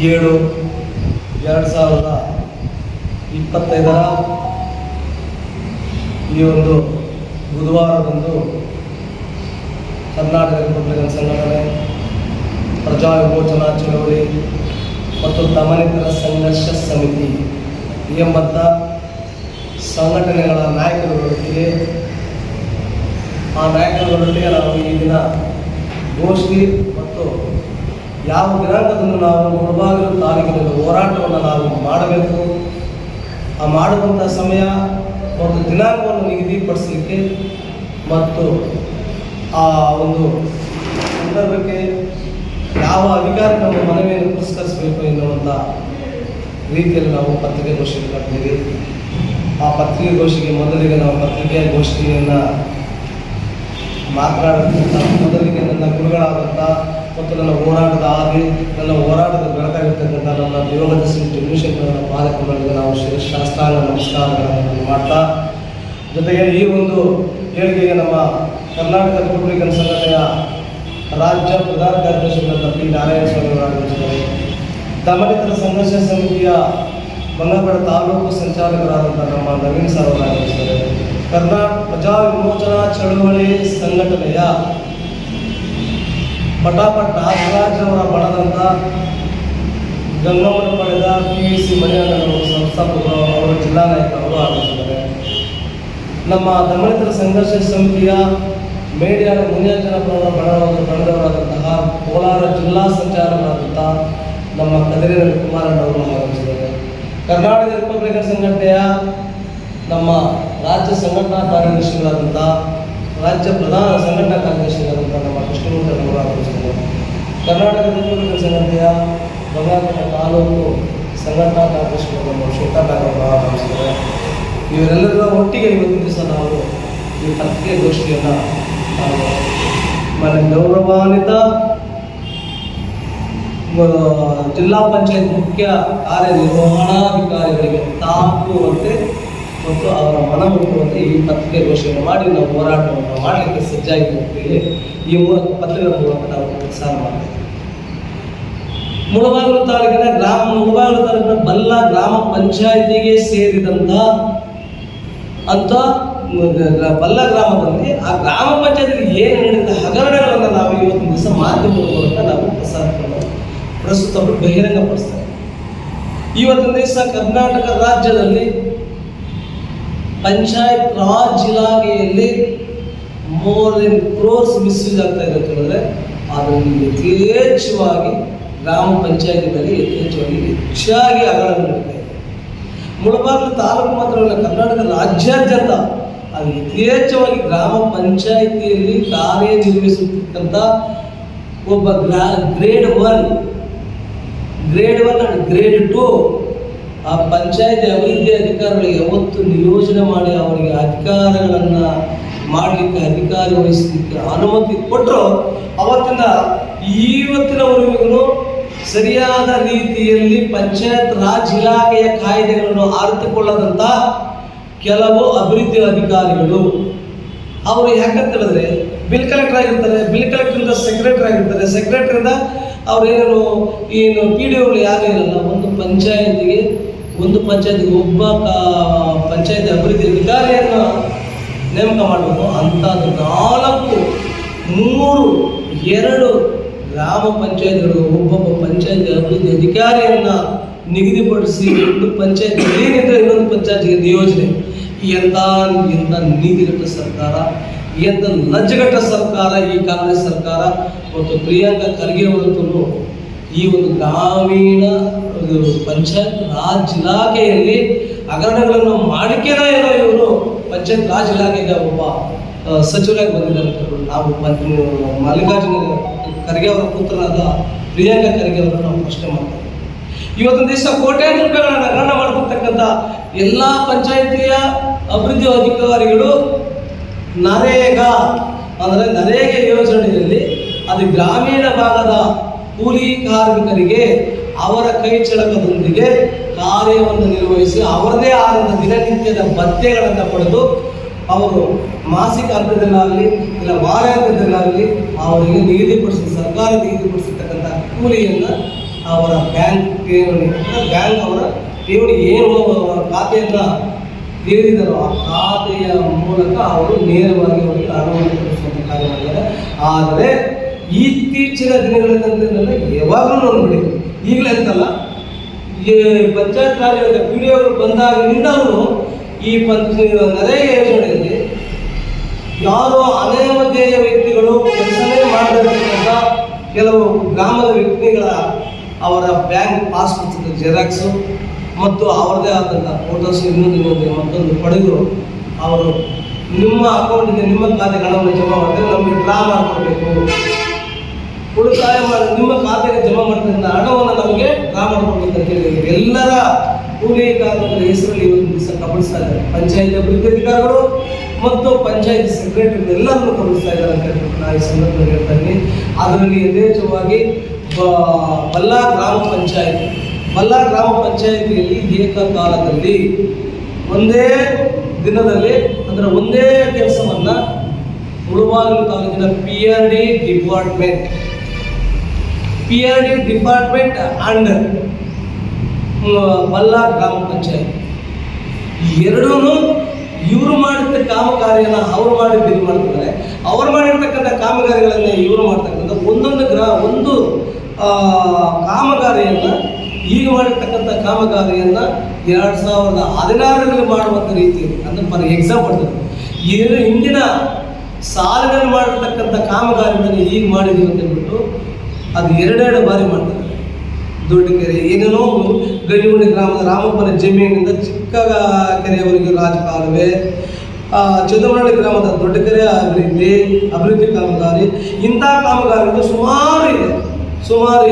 7/2025 ಈ ಒಂದು ಬುಧವಾರದಂದು ಕರ್ನಾಟಕ ರಿಪಬ್ಲಿಕನ್ ಸಂಘಟನೆ, ಪ್ರಜಾ ವಿಮೋಚನಾ ಚಳವಳಿ ಮತ್ತು ದಮನಿತರ ಸಂಘರ್ಷ ಸಮಿತಿ ಎಂಬಂಥ ಸಂಘಟನೆಗಳ ನಾಯಕರುಗಳೊಟ್ಟಿಗೆ ನಾವು ಈ ದಿನ ಗೋಷ್ಠಿ ಮತ್ತು ಯಾವ ದಿನಾಂಕದಂದು ನಾವು ಮುಳಬಾಗಿಲು ತಾಲೂಕಿನಲ್ಲಿ ಹೋರಾಟವನ್ನು ನಾವು ಮಾಡಬೇಕು, ಆ ಮಾಡುವಂಥ ಸಮಯ ಮತ್ತು ದಿನಾಂಕವನ್ನು ನಿಗದಿಪಡಿಸಲಿಕ್ಕೆ ಮತ್ತು ಆ ಒಂದು ಸಂದರ್ಭಕ್ಕೆ ಯಾವ ಅಧಿಕಾರಿ ನಮ್ಮ ಮನವಿಯನ್ನು ಪುರಸ್ಕರಿಸಬೇಕು ಎನ್ನುವಂಥ ರೀತಿಯಲ್ಲಿ ನಾವು ಪತ್ರಿಕಾಗೋಷ್ಠಿ ಕಟ್ಟಿದ್ದೀವಿ. ಆ ಪತ್ರಿಕಾಗೋಷ್ಠಿಗೆ ಮೊದಲಿಗೆ ನಾವು ಪತ್ರಿಕಾಗೋಷ್ಠಿಯನ್ನು ಮಾತನಾಡೋದಕ್ಕಿಂತ ಮೊದಲಿಗೆ ನನ್ನ ಗುರುಗಳಾದಂಥ ಮತ್ತು ನನ್ನ ಹೋರಾಟದ ನನ್ನ ಹೋರಾಟದ ಬೆಳಕಾಗಿರ್ತಕ್ಕಂಥ ನನ್ನ ದಿವಂಗತ ಶ್ರೀ ಜಗದೀಶಂಕರರ ಪಾದಕಗಳಿಗೆ ನಾವು ಶಾಸ್ತ್ರಾಂಗ ನಮಸ್ಕಾರಗಳನ್ನು ಮಾಡ್ತಾ, ಜೊತೆಗೆ ಈ ಒಂದು ಹೇಳಿಕೆಗೆ ನಮ್ಮ ಕರ್ನಾಟಕ ರಿಪಬ್ಲಿಕನ್ ಸಂಘಟನೆಯ ರಾಜ್ಯ ಪ್ರಧಾನ ಕಾರ್ಯದರ್ಶಿಗಳಾದ ಪಿ ನಾರಾಯಣ ಸ್ವಾಮಿಗಳು ಆಗಮಿಸಿದ್ದಾರೆ. ದಮನಿತರ ಸಂಘರ್ಷ ಸಮಿತಿಯ ಬಂಗಾರಪೇಟೆ ತಾಲೂಕು ಸಂಚಾಲಕರಾದಂಥ ನಮ್ಮ ನವೀನ್ ಸರ್ ಅವರು ಆಗಮಿಸಿದ್ದಾರೆ. ಕರ್ನಾಟಕ ಪ್ರಜಾ ವಿಮೋಚನಾ ಚಳವಳಿ ಸಂಘಟನೆಯ ಪಟಾಪಟ್ ನಾಗರಾಜ್ರವರ ಬಣದಂಥ ಗಂಗಮ್ಮನ ಪಡೆದ PVC ಮಣಿಯಣ್ಣನವರು ಸಂಸ್ಥಾಪಕರು, ಅವರು ಜಿಲ್ಲಾ ನಾಯಕರು ಆಗಮಿಸಿದ್ದಾರೆ. ನಮ್ಮ ದಮನಿತರ ಸಂಘರ್ಷ ಸಮಿತಿಯ ಮೇಡಿಯಾದ ಮುನಿಯಂಜನಪುರ ಬಣದವರಾದಂತಹ ಕೋಲಾರ ಜಿಲ್ಲಾ ಸಂಚಾಲಕರಾದಂಥ ನಮ್ಮ ಕದಿರಿನಲ್ಲಿ ಕುಮಾರಣ್ಣವರು ಆಗಮಿಸಿದ್ದಾರೆ. ಕರ್ನಾಟಕ ರಿಪಬ್ಲಿಕನ್ ಸಂಘಟನೆಯ ನಮ್ಮ ರಾಜ್ಯ ಸಂಘಟನಾ ಕಾರ್ಯದರ್ಶಿಗಳಾದಂಥ ರಾಜ್ಯ ಪ್ರಧಾನ ಸಂಘಟನಾ ಕಾರ್ಯದರ್ಶಿಗಳಾದಂಥ ನಮ್ಮ ಕೃಷ್ಣಮೂರ್ತಿಯವರು ಆಗಮಿಸಿದ್ದಾರೆ. ಕರ್ನಾಟಕ ರಿಪಬ್ಲಿಕನ್ ಸಂಘಟನೆಯ ಬಂಗಾರಪೇಟೆ ತಾಲೂಕು ಸಂಘಟನಾ ಕಾರ್ಯದರ್ಶಿಗಳು ನಮ್ಮ ಶೋಕಾಕಾರವರು ಆಗಮಿಸಿದ್ದಾರೆ. ಇವರೆಲ್ಲರ ಒಟ್ಟಿಗೆ ಇವತ್ತಿನ ದಿವಸ ನಾವು ಈ ಪತ್ರಿಕಾಗೋಷ್ಠಿಯನ್ನು ಗೌರವಾನ್ವಿತ ಜಿಲ್ಲಾ ಪಂಚಾಯತ್ ಮುಖ್ಯ ಕಾರ್ಯನಿರ್ವಹಣಾಧಿಕಾರಿಗಳಿಗೆ ತಾಕುವಂತೆ ಮತ್ತು ಅವರ ಮನಮುಟ್ಟುವಂತೆ ಈ ಪತ್ರಿಕಾಗೋಷ್ಠಿಯನ್ನು ಮಾಡಿ ನಾವು ಹೋರಾಟವನ್ನು ಮಾಡಲಿಕ್ಕೆ ಸಜ್ಜಾಗಿರುತ್ತೇವೆ. ಈ ಮೂಲಕ ಪತ್ರಿಕೆಗಳ ಮೂಲಕ ನಾವು ಪ್ರಸಾರ ಮಾಡ್ತೇವೆ. ಮುಳಬಾಗಿಲು ತಾಲೂಕಿನ ಬಲ್ಲ ಗ್ರಾಮ ಪಂಚಾಯಿತಿಗೆ ಸೇರಿದಂಥ ಬಲ್ಲ ಗ್ರಾಮದಲ್ಲಿ ಆ ಗ್ರಾಮ ಪಂಚಾಯತಿಗೆ ಏನು ನೀಡಿದ ಹಗರಣಗಳನ್ನು ನಾವು ಇವತ್ತಿನ ದಿವಸ ಮಾಧ್ಯಮದ ಮೂಲಕ ನಾವು ಪ್ರಸ್ತುತ ಬಹಿರಂಗಪಡಿಸ್ತೇವೆ. ಇವತ್ತಿನ ದಿವಸ ಕರ್ನಾಟಕ ರಾಜ್ಯದಲ್ಲಿ ಪಂಚಾಯತ್ ರಾಜ್ ಇಲಾಖೆಯಲ್ಲಿ ಮೋರ್ ದೆನ್ ಕ್ರೋರ್ಸ್ ಮಿಸ್ಯೂಸ್ ಆಗ್ತಾ ಇದೆ ಅಂತ ಹೇಳಿದ್ರೆ ಅದರಲ್ಲಿ ಯಥೇಚ್ಛವಾಗಿ ಗ್ರಾಮ ಪಂಚಾಯತಿಗಳಲ್ಲಿ ಹೆಚ್ಚಾಗಿ ಹಗರಣ ನಡೀತಾ ಇದೆ. ಮುಳಬಾಗಿಲು ತಾಲೂಕು ಮಾತ್ರವಲ್ಲ, ಕರ್ನಾಟಕ ರಾಜ್ಯಾದ್ಯಂತ ಅದು ಯಥೇಚ್ಛವಾಗಿ ಗ್ರಾಮ ಪಂಚಾಯಿತಿಯಲ್ಲಿ ಕಾರ್ಯನಿರ್ವಹಿಸುತ್ತಕ್ಕಂಥ ಒಬ್ಬ ಗ್ರೇಡ್ 1 ಆ್ಯಂಡ್ ಗ್ರೇಡ್ 2 ಆ ಪಂಚಾಯತಿ ಅಭಿವೃದ್ಧಿ ಅಧಿಕಾರಿಗಳಿಗೆ ಯಾವತ್ತು ನಿಯೋಜನೆ ಮಾಡಿ ಅವರಿಗೆ ಅಧಿಕಾರಗಳನ್ನು ಮಾಡಲಿಕ್ಕೆ, ಅಧಿಕಾರಿ ವಹಿಸಲಿಕ್ಕೆ ಅನುಮತಿ ಕೊಟ್ಟರು, ಅವತ್ತಿನ ಇವತ್ತಿನವರೆಗೂ ಸರಿಯಾದ ರೀತಿಯಲ್ಲಿ ಪಂಚಾಯತ್ ರಾಜ್ ಇಲಾಖೆಯ ಕಾಯ್ದೆಗಳನ್ನು ಅರಿತುಕೊಳ್ಳದಂಥ ಕೆಲವು ಅಭಿವೃದ್ಧಿ ಅಧಿಕಾರಿಗಳು ಅವರು ಯಾಕಂತ ಹೇಳಿದ್ರೆ ಬಿಲ್ ಕಲೆಕ್ಟರ್ ಆಗಿರ್ತಾರೆ, ಬಿಲ್ ಕಲೆಕ್ಟರಿಂದ ಸೆಕ್ರೆಟರಿ ಆಗಿರ್ತಾರೆ, ಸೆಕ್ರೆಟರಿಯಿಂದ ಅವರೇನು PDO ಯಾರು ಇರಲ್ಲ. ಒಂದು ಪಂಚಾಯತಿಗೆ ಒಬ್ಬ ಪಂಚಾಯತಿ ಅಭಿವೃದ್ಧಿ ಅಧಿಕಾರಿಯನ್ನು ನೇಮಕ ಮಾಡಬೇಕು. ಅಂಥದ್ದು 4, 3, 2 ಗ್ರಾಮ ಪಂಚಾಯತ್ಗಳು ಒಬ್ಬೊಬ್ಬ ಪಂಚಾಯತಿ ಅಭಿವೃದ್ಧಿ ಅಧಿಕಾರಿಯನ್ನು ನಿಗದಿಪಡಿಸಿ ಒಂದು ಪಂಚಾಯತ್ ಏನಿದ್ರೆ ಇನ್ನೊಂದು ಪಂಚಾಯತ್ಗೆ ನಿಯೋಜನೆ. ಎಂಥ ನೀತಿಗಟ್ಟ ಸರ್ಕಾರ, ಎಂಥ ಲಜ್ಜಗಟ್ಟ ಸರ್ಕಾರ ಈ ಕಾಂಗ್ರೆಸ್ ಸರ್ಕಾರ ಮತ್ತು ಪ್ರಿಯಾಂಕಾ ಖರ್ಗೆ ಅವರಂತೂ ಈ ಒಂದು ಗ್ರಾಮೀಣ ಪಂಚಾಯತ್ ರಾಜ್ ಇಲಾಖೆಯಲ್ಲಿ ಹಗರಣಗಳನ್ನು ಮಾಡಿಕೆನ ಏನೋ ಇವರು ಪಂಚಾಯತ್ ರಾಜ್ ಇಲಾಖೆಗೆ ಒಬ್ಬ ಸಚಿವರಾಗಿ ಬಂದಿದ್ದಾರೆ. ನಾವು ಮಲ್ಲಿಕಾರ್ಜುನ ಖರ್ಗೆ ಅವರ ಪುತ್ರರಾದ ಪ್ರಿಯಾಂಕಾ ಖರ್ಗೆ ಅವರನ್ನು ನಾವು ಪ್ರಶ್ನೆ ಮಾಡ್ತೇವೆ. ಇವತ್ತಿನ ದಿವಸ ಕೋಟ್ಯಾಂತರ ರೂಪಾಯಿಗಳನ್ನು ಹಗರಣ ಮಾಡ್ತಿರ್ತಕ್ಕಂಥ ಎಲ್ಲ ಪಂಚಾಯಿತಿಯ ಅಭಿವೃದ್ಧಿ ಅಧಿಕಾರಿಗಳು ನರೇಗಾ ಯೋಜನೆಯಲ್ಲಿ ಅದು ಗ್ರಾಮೀಣ ಭಾಗದ ಕೂಲಿ ಕಾರ್ಮಿಕರಿಗೆ ಅವರ ಕೈ ಚಳಕದೊಂದಿಗೆ ಕಾರ್ಯವನ್ನು ನಿರ್ವಹಿಸಿ ಅವರದೇ ಆದ ದಿನನಿತ್ಯದ ಭತ್ಯೆಗಳನ್ನು ಪಡೆದು ಅವರು ಮಾಸಿಕ ಹಂತದಲ್ಲಾಗಲಿ ಇಲ್ಲ ವಾರ ಹಂತದಲ್ಲಾಗಲಿ ಅವರಿಗೆ ಸರ್ಕಾರ ನಿಗದಿಪಡಿಸಿರ್ತಕ್ಕಂಥ ಕೂಲಿಯನ್ನು ಅವರ ಬ್ಯಾಂಕ್ ಠೇವಣಿ ಅವರ ಠೇವಣಿ ಏನು ಖಾತೆಯನ್ನು ನೀಡಿದರು ಆ ಖಾತೆಯ ಮೂಲಕ ಅವರು ನೇರವಾಗಿ ಅವರಿಗೆ ಹಣವನ್ನು ಕಳಿಸುವಂಥ ಕಾರ್ಯ ಮಾಡಿದ್ದಾರೆ. ಆದರೆ ಇತ್ತೀಚಿನ ದಿನಗಳಿಂದ ಯಾವಾಗಲೂ ನೋಡ್ಬಿಡಿ, ಈಗಲೇ ಅಂತಲ್ಲ, ಈ ಪಂಚಾಯತ್ ರಾಜ್ ಪಿಡಿಒಗಳು ಬಂದಾಗಿನಿಂದ ಅವರು ಈ ನರೇಗಾ ಯೋಜನೆಯಲ್ಲಿ ಯಾರೋ ಅನಾಮಧೇಯ ವ್ಯಕ್ತಿಗಳು ಕೆಲಸನೇ ಮಾಡದಿರ್ತಕ್ಕಂಥ ಕೆಲವು ಗ್ರಾಮದ ವ್ಯಕ್ತಿಗಳ ಅವರ ಬ್ಯಾಂಕ್ ಪಾಸ್ಬುಕ್ ಜೆರಾಕ್ಸು ಮತ್ತು ಅವರದೇ ಆದಂಥ ಫೋಟೋಸ್ ಇನ್ನೊಂದು ಮತ್ತೊಂದು ಪಡೆದು ಅವರು ನಿಮ್ಮ ಅಕೌಂಟಿಗೆ ನಿಮ್ಮ ಖಾತೆಗೆ ಹಣವನ್ನು ಜಮಾ ಮಾಡಿದ್ರೆ ನಮಗೆ ಡ್ರಾ ಮಾಡಿಕೊಡ್ಬೇಕು, ಉಳಿತಾಯ ಮಾಡಿ ನಿಮ್ಮ ಖಾತೆಗೆ ಜಮಾ ಮಾಡ್ತಿದ್ದ ಹಣವನ್ನು ನಮಗೆ ಡ್ರಾ ಮಾಡಿಕೊಡ್ಬೇಕು ಅಂತ ಹೇಳಿ ಎಲ್ಲರ ಕೂಲಿ ಕಾರ್ಮಿಕರ ಹೆಸರಲ್ಲಿ ಒಂದು ದಿವಸ ಕಬಳಿಸ್ತಾ ಇದ್ದಾರೆ. ಪಂಚಾಯತ್ ಅಭಿವೃದ್ಧಿ ಅಧಿಕಾರಿಗಳು ಮತ್ತು ಪಂಚಾಯತ್ ಸೆಕ್ರೆಟರಿ ಎಲ್ಲರನ್ನು ಕಬಳಿಸ್ತಾ ಇದ್ದಾರೆ ಅಂತ ಹೇಳ್ಬಿಟ್ಟು ನಾನು ಈ ಸಂದರ್ಭದಲ್ಲಿ ಹೇಳ್ತಾ ಇದ್ದೀನಿ. ಅದರಲ್ಲಿ ಯಥೇಚ್ಛವಾಗಿ ಬಲ್ಲಾ ಗ್ರಾಮ ಪಂಚಾಯಿತಿಯಲ್ಲಿ ಏಕಕಾಲದಲ್ಲಿ ಒಂದೇ ದಿನದಲ್ಲಿ ಅಂದರೆ ಒಂದೇ ಕೆಲಸವನ್ನು ಮುಳಬಾಗಿಲು ತಾಲೂಕಿನ PRD ಡಿಪಾರ್ಟ್ಮೆಂಟ್ ಅಂಡರ್ ಬಲ್ಲಾ ಗ್ರಾಮ ಪಂಚಾಯತ್ ಎರಡೂ ಇವರು ಮಾಡಿದ ಕಾಮಗಾರಿಯನ್ನು ಅವರು ಮಾಡಿದ್ದು ಮಾಡ್ತಿದ್ದಾರೆ, ಅವರು ಮಾಡಿರ್ತಕ್ಕಂಥ ಕಾಮಗಾರಿಗಳನ್ನು ಇವರು ಮಾಡ್ತಕ್ಕಂಥ ಒಂದು ಕಾಮಗಾರಿಯನ್ನು ಈಗ ಮಾಡಿರ್ತಕ್ಕಂಥ ಕಾಮಗಾರಿಯನ್ನು 2016ರಲ್ಲಿ ಮಾಡುವಂಥ ರೀತಿಯಲ್ಲಿ ಅಂದರೆ ಫಾರ್ ಎಕ್ಸಾಂಪಲ್ ಹಿಂದಿನ ಸಾಲಿನಲ್ಲಿ ಮಾಡಿರ್ತಕ್ಕಂಥ ಕಾಮಗಾರಿಗಳನ್ನು ಈಗ ಮಾಡಿದ್ದೀವಿ ಅಂತ ಹೇಳ್ಬಿಟ್ಟು ಅದು ಎರಡೆರಡು ಬಾರಿ ಮಾಡ್ತಾರೆ. ದೊಡ್ಡ ಕೆರೆ ಏನೇನೋ ಗಡಿಗುಂಡಿ ಗ್ರಾಮದ ರಾಮಪ್ಪನ ಜಮೀನಿನಿಂದ ಚಿಕ್ಕ ಕೆರೆಯವರೆಗೆ ರಾಜಕಾಲುವೆ, ಚಂದ್ರಮನಹಳ್ಳಿ ಗ್ರಾಮದ ದೊಡ್ಡ ಕೆರೆ ಅಭಿವೃದ್ಧಿ ಕಾಮಗಾರಿ, ಇಂಥ ಕಾಮಗಾರಿಗಳು ಸುಮಾರು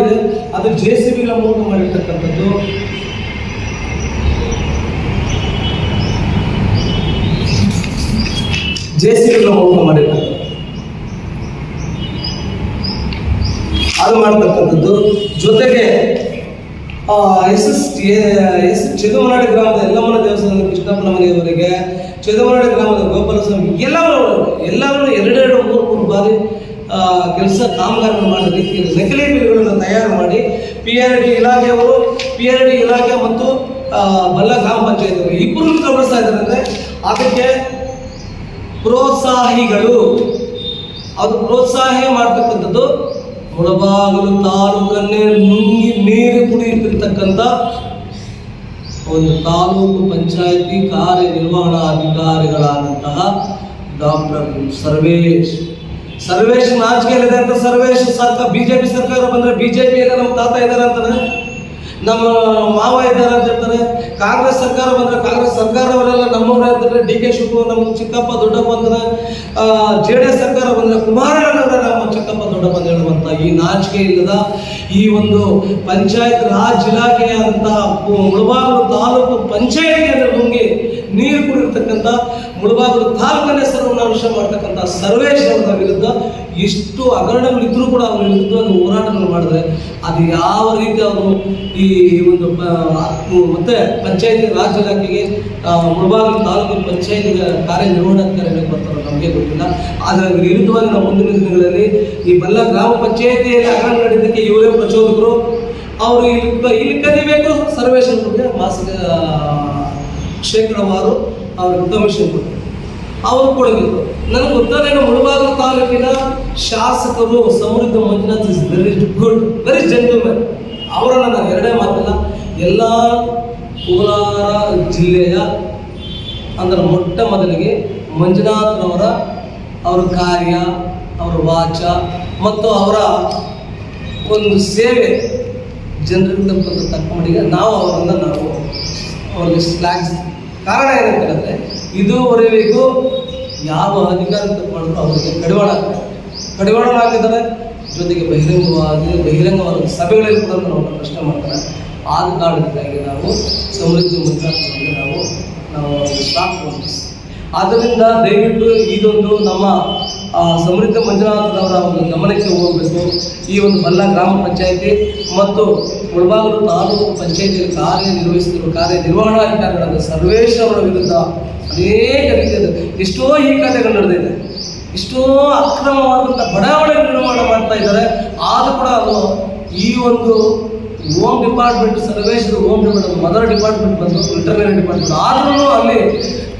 ಇದೆ. ಅದು JCBಗಳ ಮೂಲಕ ಮಾಡಿರ್ತಕ್ಕಂಥದ್ದು. JCBಗಳ ಮೂಲಕ ಮಾಡಿರ್ತಕ್ಕಂಥದ್ದು ಅದು ಮಾಡ್ತಕ್ಕಂಥದ್ದು. ಜೊತೆಗೆ ಚಂದ್ರಮನಹಳ್ಳಿ ಗ್ರಾಮದ ಯಲ್ಲಮ್ಮನ ದೇವಸ್ಥಾನದ ಕೃಷ್ಣಪ್ಪನ ಮನೆಯವರೆಗೆ, ಚಂದ್ರಮನಹಳ್ಳಿ ಗ್ರಾಮದ ಗೋಪಾಲಸ್ವಾಮಿ ಎಲ್ಲರೂ ಎರಡೆರಡು ಮೂರು ಬಾರಿ ಕೆಲಸ ಕಾಮಗಾರಿಗಳು ಮಾಡೋ ರೀತಿಯಲ್ಲಿ ನಕಲಿ ಬಿಲ್ಗಳನ್ನು ತಯಾರು ಮಾಡಿ PRD ಇಲಾಖೆ ಮತ್ತು ಬಲ್ಲಾ ಗ್ರಾಮ ಪಂಚಾಯತ್ ಇಬ್ಬರು ಕಬಳಿಸ್ತಾ ಇದ್ದಾರೆ. ಅಂದರೆ ಅದಕ್ಕೆ ಪ್ರೋತ್ಸಾಹ ಮಾಡ್ತಕ್ಕಂಥದ್ದು ಮುಳಬಾಗಿಲು ತಾಲೂಕನ್ನೇ ನುಂಗಿ ನೀರು ಕುಡಿಯುತ್ತಿರ್ತಕ್ಕಂಥ ಒಂದು ತಾಲೂಕು ಪಂಚಾಯಿತಿ ಕಾರ್ಯನಿರ್ವಹಣಾಧಿಕಾರಿಗಳಾದಂತಹ ಡಾಕ್ಟರ್ ಸರ್ವೇಶ್ ನಾಚಿಕೆಯಲ್ಲಿದೆ ಅಂತ BJP ಸರ್ಕಾರ ಬಂದರೆ BJಪಿಯಲ್ಲಿ ನಮ್ಮ ತಾತ ಇದ್ದಾರೆ ಅಂತಾನೆ, ನಮ್ಮ ಮಾವ ಇದ್ದಾರೆ ಅಂತ ಹೇಳ್ತಾರೆ. ಕಾಂಗ್ರೆಸ್ ಸರ್ಕಾರ ಬಂದರೆ ಕಾಂಗ್ರೆಸ್ ಸರ್ಕಾರವರೆಲ್ಲ ನಮ್ಮವರೇ ಅಂತಾರೆ. DK ಶಿವಕುಮಾರ್ ನಮ್ಮ ಚಿಕ್ಕಪ್ಪ ದೊಡ್ಡಪ್ಪ ಅಂತಾನೆ. JDS ಸರ್ಕಾರ ಬಂದರೆ ಕುಮಾರಣ್ಣನವರೇ ನಮ್ಮ ಚಿಕ್ಕಪ್ಪ ದೊಡ್ಡಪ್ಪ ಅಂತ ಹೇಳುವಂಥ ಈ ನಾಚಿಕೆ ಇಲ್ಲದ ಈ ಒಂದು ಪಂಚಾಯತ್ ರಾಜ್ ಇಲಾಖೆಯಾದಂತಹ ಮುಳಬಾಗಿಲು ತಾಲೂಕು ಪಂಚಾಯತಿಯನ್ನು ನುಂಗಿ ನೀರು ಕುಡಿರ್ತಕ್ಕಂಥ ಮುಳಬಾಗಿಲು ತಾಲೂಕನ್ನೇ ಸರ್ವನಾಶ ಮಾಡ್ತಕ್ಕಂಥ ಸರ್ವೇಶ್ ಅವರ ವಿರುದ್ಧ ಎಷ್ಟು ಹಗರಣಗಳಿದ್ರೂ ಕೂಡ ಅವರ ವಿರುದ್ಧ ಹೋರಾಟವನ್ನು ಮಾಡಿದ್ರೆ ಅದು ಯಾವ ರೀತಿ ಅವರು ಈ ಒಂದು ಮತ್ತೆ ಪಂಚಾಯತಿ ರಾಜ್ ಇಲಾಖೆಗೆ ಮುಳಬಾಗಿಲು ತಾಲೂಕು ಪಂಚಾಯತಿ ಕಾರ್ಯನಿರ್ವಹಣಾಧಿಕಾರಿಗಳಿಗೆ ಬರ್ತಾರೋ ನಮಗೆ ಗೊತ್ತಿಲ್ಲ. ಆದರೆ ಅದರ ವಿರುದ್ಧವಾಗಿ ನಾವು ಮುಂದಿನ ದಿನಗಳಲ್ಲಿ ಈ ಬಲ್ಲಾ ಗ್ರಾಮ ಪಂಚಾಯತಿಯಲ್ಲಿ ಹಗರಣ ನಡೆದಕ್ಕೆ ಇವರೇ ಪ್ರಚೋದಕರು. ಅವರು ಇಲ್ಲಿ ಕಲಿಬೇಕು ಸರ್ವೇಶ್ ಅವರಿಗೆ ಮಾಸಿಕ ಶೇಕಡವಾರು ಅವ್ರಿಗೆ ಕಮಿಷನ್ ಕೊಟ್ಟರು, ಅವರು ಕೊಡಬೇಕು. ನನಗೆ ಗೊತ್ತಾದೇನೋ ಮುಳಬಾಗಿಲು ತಾಲೂಕಿನ ಶಾಸಕರು ಸಮೃದ್ಧ ಮಂಜುನಾಥ್ ಇಸ್ ವೆರಿ ಜೆಂಟಲ್ಮನ್. ಅವರನ್ನು ನಾನು ಎರಡೇ ಮಾತಿಲ್ಲ, ಎಲ್ಲ ಕೋಲಾರ ಜಿಲ್ಲೆಯ ಅಂದರೆ ಮೊಟ್ಟ ಮೊದಲಿಗೆ ಮಂಜುನಾಥ್ರವರ ಕಾರ್ಯ, ಅವರ ವಾಚ ಮತ್ತು ಅವರ ಒಂದು ಸೇವೆ ಜನರಿಗೆ ತಕ್ಕ ಮಟ್ಟಿಗೆ ನಾವು ಅವ್ರಿಗೆ ಸ್ಲ್ಯಾಗ್ಸ್. ಕಾರಣ ಏನಂತ ಹೇಳಿದ್ರೆ ಇದುವರೆಗೂ ಯಾವ ಅಧಿಕಾರ ತಗೊಂಡ್ರು ಅವರಿಗೆ ಕಡಿವಾಣ ಹಾಕಿದ್ದಾರೆ. ಜೊತೆಗೆ ಬಹಿರಂಗವಾದ ಸಭೆಗಳಲ್ಲಿ ಕೂಡ ನಾವು ಪ್ರಶ್ನೆ ಮಾಡ್ತಾರೆ. ಆದ ಕಾರಣದಿಂದಾಗಿ ನಾವು ಸಮೃದ್ಧಿ ಮಂಜುನಾಥ್ರಿಗೆ ನಾವು ಸ್ಟಾಪ್ ಮಾಡ್ತೀವಿ. ಆದ್ದರಿಂದ ದಯವಿಟ್ಟು ಇದೊಂದು ನಮ್ಮ ಸಮೃದ್ಧ ಮಂಜುನಾಥರವರ ಒಂದು ಗಮನಕ್ಕೆ ಹೋಗಬೇಕು. ಈ ಒಂದು ಬಲ್ಲಾ ಗ್ರಾಮ ಪಂಚಾಯಿತಿ ಮತ್ತು ಮುಳಬಾಗಿಲು ತಾಲೂಕು ಪಂಚಾಯಿತಿಯಲ್ಲಿ ಕಾರ್ಯನಿರ್ವಹಿಸುತ್ತಿರುವ ಕಾರ್ಯನಿರ್ವಹಣಾಧಿಕಾರಿಗಳಾದ ಸರ್ವೇಶ್ ಅವರ ವಿರುದ್ಧ ಅನೇಕ ರೀತಿಯ ಎಷ್ಟೋ ಈ ಕಾರ್ಯಗಳು ನಡೆದಿದೆ, ಎಷ್ಟೋ ಅಕ್ರಮವಾದಂಥ ಬಡಾವಣೆ ನಿರ್ಮಾಣ ಮಾಡ್ತಾ ಇದ್ದಾರೆ. ಆದರೂ ಕೂಡ ಅದು ಈ ಒಂದು ಹೋಮ್ ಡಿಪಾರ್ಟ್ಮೆಂಟ್ ಸರ್ವೇಶ್ವರ ಹೋಮ್ ಡಿಪಾರ್ಟ್ಮೆಂಟ್ ಮದರ್ ಡಿಪಾರ್ಟ್ಮೆಂಟ್ ಬಂದು ವೆಟರ್ನರಿ ಡಿಪಾರ್ಟ್ಮೆಂಟ್ ಆದ್ರೂ ಅಲ್ಲಿ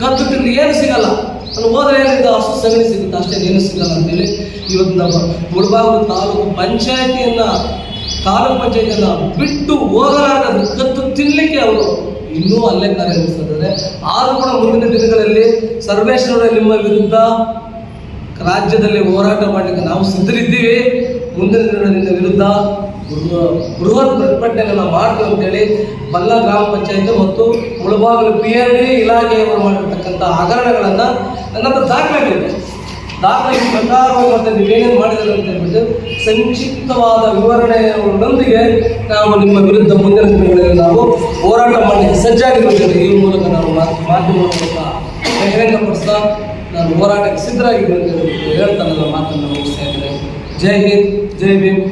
ಕದ್ದು ತಿಂದು ಏನು ಸಿಗಲ್ಲ. ಅಲ್ಲಿ ಹೋದ್ರೆ ಏನಿದೆ ಹಸು ಸಗಣಿ ಸಿಗುತ್ತೆ ಅಷ್ಟೇ, ಏನು ಸಿಗಲ್ಲ ಅಂತೇಳಿ ಇವತ್ತು ನಮ್ಮ ಮುಳಬಾಗಿಲು ತಾಲೂಕು ಪಂಚಾಯತಿಯನ್ನು ಬಿಟ್ಟು ಹೋಗಲಾಗದು ಕದ್ದು ತಿನ್ನಲಿಕ್ಕೆ ಅವರು ಇನ್ನೂ ಅಲ್ಲೇ ಕಾರ್ಯನಿರ್ವಹಿಸ್ತಿದ್ದಾರೆ. ಆದರೂ ಕೂಡ ಮುಂದಿನ ದಿನಗಳಲ್ಲಿ ಸರ್ವೇಶ್ವರ ನಿಮ್ಮ ವಿರುದ್ಧ ರಾಜ್ಯದಲ್ಲಿ ಹೋರಾಟ ಮಾಡಲಿಕ್ಕೆ ನಾವು ಸಿದ್ಧರಿದ್ದೀವಿ. ಮುಂದಿನ ದಿನಗಳ ವಿರುದ್ಧ ಬೃಹತ್ ಪ್ರತಿಭಟನೆಯನ್ನು ನಾವು ಮಾಡ್ತೀವಿ ಅಂತೇಳಿ ಬಲ್ಲ ಗ್ರಾಮ ಪಂಚಾಯತ್ ಮತ್ತು ಮುಳಬಾಗಿಲು PRD ಇಲಾಖೆಯವರು ಮಾಡಿರ್ತಕ್ಕಂಥ ಹಗರಣಗಳನ್ನು ನನ್ನ ಹತ್ರ ದಾಖಲಾಗಿದೆ. ದಾಖಲೆ ಪ್ರಕಾರವಾಗಿ ಮತ್ತೆ ನೀವೇನೇನು ಮಾಡಿದ್ರೆ ಅಂತ ಹೇಳ್ಬಿಟ್ಟು ಸಂಕ್ಷಿಪ್ತವಾದ ವಿವರಣೆಯೊಂದಿಗೆ ನಾವು ನಿಮ್ಮ ವಿರುದ್ಧ ಮುಂದಿನ ದಿನಗಳಲ್ಲಿ ನಾವು ಹೋರಾಟ ಮಾಡಲಿಕ್ಕೆ ಸಜ್ಜಾಗಿರುತ್ತೇವೆ. ಈ ಮೂಲಕ ನಾವು ಮಾಧ್ಯಮಗಳ ಮೂಲಕ ಬಹಿರಂಗಪಡಿಸ್ತಾ ನಾನು ಹೋರಾಟಕ್ಕೆ ಸಿದ್ಧರಾಗಿದ್ದೇನೆ ಅಂತ ಹೇಳ್ತಾ ನನ್ನ ಮಾತನ್ನು ಮುಗಿಸ್ತಾ ಇದ್ದೇನೆ. ಜೈ ಹಿಂದ್, ಜೈ ಭೀಮ್.